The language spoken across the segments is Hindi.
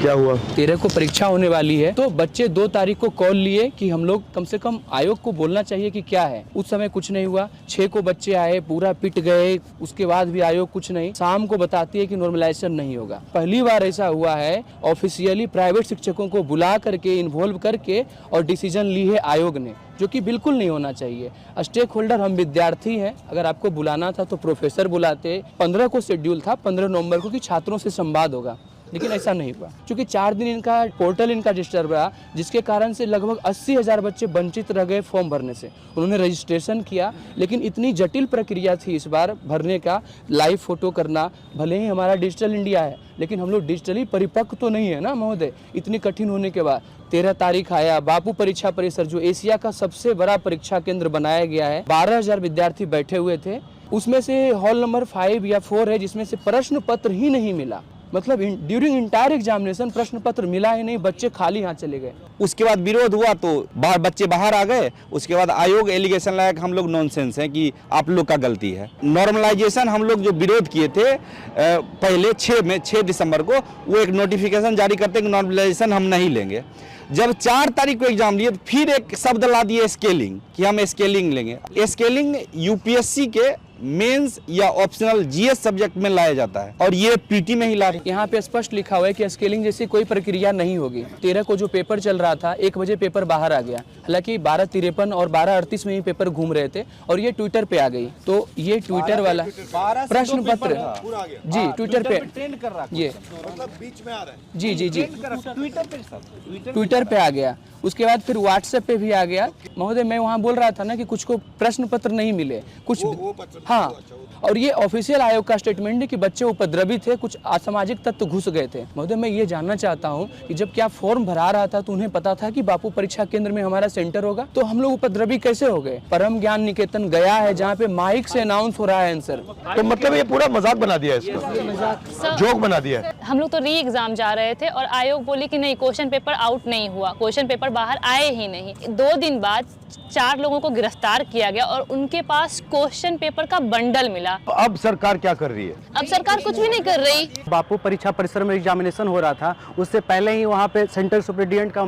क्या हुआ? 13 को परीक्षा होने वाली है, तो बच्चे 2 तारीख को कॉल लिए कि हम लोग कम से कम आयोग को बोलना चाहिए कि क्या है। उस समय कुछ नहीं हुआ। 6 को बच्चे आए, पूरा पिट गए, उसके बाद भी आयोग कुछ नहीं। शाम को बताती है कि नॉर्मलाइजेशन नहीं होगा। पहली बार ऐसा हुआ है ऑफिशियली प्राइवेट शिक्षकों को बुला करके इन्वॉल्व करके और डिसीजन ली है आयोग ने, जो कि बिल्कुल नहीं होना चाहिए। स्टेक होल्डर हम विद्यार्थी हैं, अगर आपको बुलाना था तो प्रोफेसर बुलाते। 15 को शेड्यूल था, 15 नवंबर को कि छात्रों से संवाद होगा, लेकिन ऐसा नहीं हुआ। क्योंकि 4 दिन इनका पोर्टल इनका डिस्टर्ब रहा, जिसके कारण से लगभग 80,000 बच्चे वंचित रह गए फॉर्म भरने से। उन्होंने रजिस्ट्रेशन किया, लेकिन इतनी जटिल प्रक्रिया थी इस बार भरने का, लाइव फोटो करना। भले ही हमारा डिजिटल इंडिया है, लेकिन हम लोग डिजिटली परिपक्व तो नहीं है ना महोदय। इतनी कठिन होने के बाद 13 तारीख आया, बापू परीक्षा परिसर जो एशिया का सबसे बड़ा परीक्षा केंद्र बनाया गया है, 12,000 विद्यार्थी बैठे हुए थे। उसमें से हॉल नंबर 5 या 4 है जिसमें से प्रश्न पत्र ही नहीं मिला। मतलब ड्यूरिंग इंटायर एग्जामिनेशन प्रश्न पत्र मिला ही नहीं, बच्चे खाली हाथ चले गए। उसके बाद विरोध हुआ तो बच्चे बाहर आ गए। उसके बाद आयोग एलिगेशन लाया कि हम लोग नॉनसेंस हैं, कि आप लोग का गलती है। नॉर्मलाइजेशन हम लोग जो विरोध किए थे पहले 6 दिसंबर को, वो एक नोटिफिकेशन जारी करते कि नॉर्मलाइजेशन हम नहीं लेंगे। जब 4 तारीख को एग्जाम लिए तो फिर एक शब्द ला दिए स्केलिंग, कि हम स्केलिंग लेंगे। स्केलिंग यूपीएससी के मेंस या ऑप्शनल जीएस सब्जेक्ट में लाया जाता है, और ये पीटी में ही ला रहे। यहाँ पे स्पष्ट लिखा हुआ है कि स्केलिंग जैसी कोई प्रक्रिया नहीं होगी। 13 को जो पेपर चल रहा था, 1 बजे पेपर बाहर आ गया। हालांकि 12:53 और 12:38 में ही पेपर घूम रहे थे, और ये ट्विटर पे आ गई। तो ये ट्विटर वाला प्रश्न पत्र जी ट्विटर पे ये बीच में आ रहा है। जी जी जी ट्विटर पे आ गया। उसके बाद फिर व्हाट्सएप पे भी आ गया। महोदय मैं वहाँ बोल रहा था ना कि कुछ को प्रश्न पत्र नहीं मिले, कुछ हाँ। और ये ऑफिशियल आयोग का स्टेटमेंट है कि बच्चे उपद्रवी थे, कुछ असामाजिक तत्व घुस गए थे। महोदय मैं ये जानना चाहता हूँ कि जब क्या फॉर्म भरा रहा था तो उन्हें पता था कि बापू परीक्षा केंद्र में हमारा सेंटर होगा, तो हम लोग उपद्रवी कैसे हो गए? परम ज्ञान निकेतन गया है जहाँ पे माइक से अनाउंस हो रहा है आंसर। तो मतलब ये पूरा मजाक बना दिया है, इसको जोक बना दिया है। हम लोग तो री एग्जाम जा रहे थे और आयोग बोली कि नहीं, क्वेश्चन पेपर आउट नहीं हुआ, क्वेश्चन पेपर बाहर आए ही नहीं। 2 दिन बाद 4 लोगों को गिरफ्तार किया गया और उनके पास क्वेश्चन पेपर का बंडल मिला। अब सरकार क्या कर रही है? अब सरकार कुछ भी नहीं कर रही। बापू परीक्षा परिसर में एग्जामिनेशन हो रहा था, उससे पहले ही वहाँ पे सेंट्रल सुपरिटेंडेंट का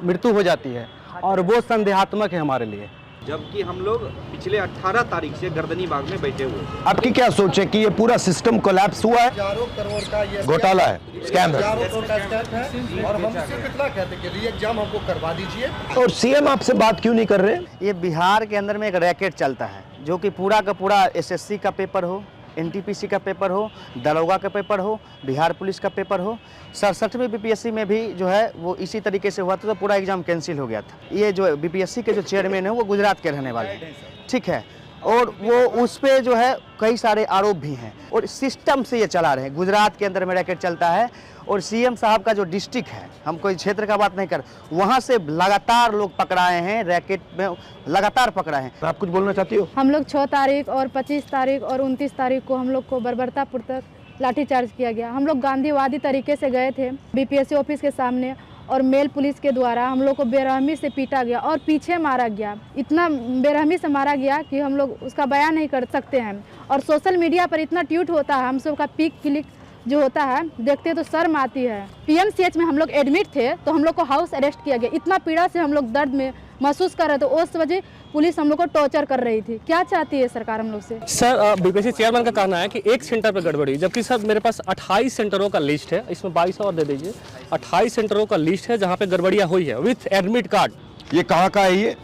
मृत्यु हो जाती है, और वो संदेहात्मक है हमारे लिए। जबकि हम लोग पिछले 18 तारीख से गर्दनी बाग में बैठे हुए। आपकी क्या सोच है कि ये पूरा सिस्टम कोलैप्स हुआ है? हजारों करोड़ का ये घोटाला है, स्कैम है। हजारों करोड़ का स्कैम है, और हम सिर्फ इतना कहते हैं कि री एग्जाम हमको करवा दीजिए। और सीएम आपसे बात क्यों नहीं कर रहे? ये बिहार के अंदर में एक रैकेट चलता है, जो कि पूरा का पूरा एसएससी का पेपर हो, एनटीपीसी का पेपर हो, दरोगा का पेपर हो, बिहार पुलिस का पेपर हो। 67वें बीपीएससी में भी जो है वो इसी तरीके से हुआ था, तो पूरा एग्जाम कैंसिल हो गया था। ये जो बीपीएससी के जो चेयरमैन है वो गुजरात के रहने वाले हैं, ठीक है, और वो उस पे जो है कई सारे आरोप भी हैं, और सिस्टम से ये चला रहे हैं। गुजरात के अंदर में रैकेट चलता है, और सीएम साहब का जो डिस्ट्रिक्ट है, हम कोई क्षेत्र का बात नहीं कर, वहाँ से लगातार लोग पकड़ाए हैं, रैकेट में लगातार पकड़ाए हैं। आप कुछ बोलना चाहती हो? हम लोग 6 तारीख और 25 तारीख और 29 तारीख को हम लोग को बर्बरतापुर तक लाठीचार्ज किया गया। हम लोग गांधीवादी तरीके से गए थे बीपीएससी ऑफिस के सामने, और मेल पुलिस के द्वारा हम लोग को बेरहमी से पीटा गया और पीछे मारा गया। इतना बेरहमी से मारा गया कि हम लोग उसका बयान नहीं कर सकते हैं। और सोशल मीडिया पर इतना ट्वीट होता है, हम सब का पिक क्लिक जो होता है देखते तो शर्म आती है। पीएमसीएच में हम लोग एडमिट थे, तो हम लोग को हाउस अरेस्ट किया गया। इतना पीड़ा से हम लोग दर्द में महसूस कर रहे थे, उस वजह पुलिस हम लोग को टॉर्चर कर रही थी। क्या चाहती है सरकार हम लोग से? सर बीपीएससी चेयरमैन का कहना है कि एक सेंटर पर गड़बड़ी, जबकि सर मेरे पास 28 सेंटरों का लिस्ट है, इसमें 22 और दे दीजिए। 28 सेंटरों का लिस्ट है जहाँ पे गड़बड़ियाँ हुई है विथ एडमिट कार्ड। ये कहाँ का है? ये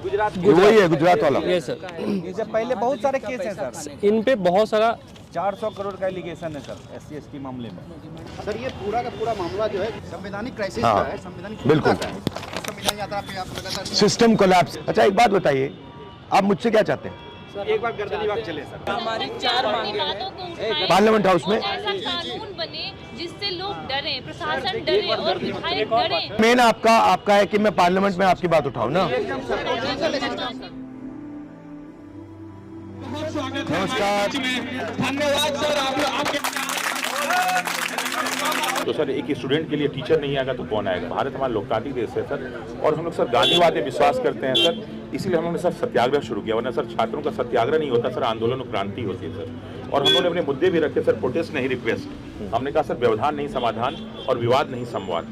गुजरात वही है, गुजरात वाला। ये सर, इससे पहले बहुत सारे केस हैं सर, इन पे बहुत सारा 400 करोड़ का एलिगेशन है सर SC/ST मामले में। सर ये पूरा का पूरा मामला जो है संवैधानिक क्राइसिस हाँ, का है, संवैधानिक बिल्कुल। संविधान यात्रा पे आप लगातार सिस्टम कोलैप्स। अच्छा एक बात बताइए, आप मुझसे क्या चाहते हैं? एक बार गर्दनी बाग चले सर। हमारी 4 मांगे हैं। पार्लियामेंट हाउस में ऐसा कानून बने जिससे लोग डरे, प्रशासन डरे और विधायक डरे। मेन आपका है कि मैं पार्लियामेंट में आपकी बात उठाऊं ना। नमस्कार, धन्यवाद सर, आपके तो सर एक स्टूडेंट के लिए टीचर नहीं आएगा तो कौन आएगा। भारत हमारा लोकतांत्रिक देश है सर, और हम लोग सर गांधीवाद में विश्वास करते हैं सर, इसीलिए हम लोगों ने सर सत्याग्रह शुरू किया। वरना सर छात्रों का सत्याग्रह नहीं होता सर, आंदोलन और क्रांति होती है सर। और हम लोगों ने अपने मुद्दे भी रखे सर, प्रोटेस्ट नहीं रिक्वेस्ट। हमने कहा सर व्यवधान नहीं समाधान और विवाद नहीं संवाद।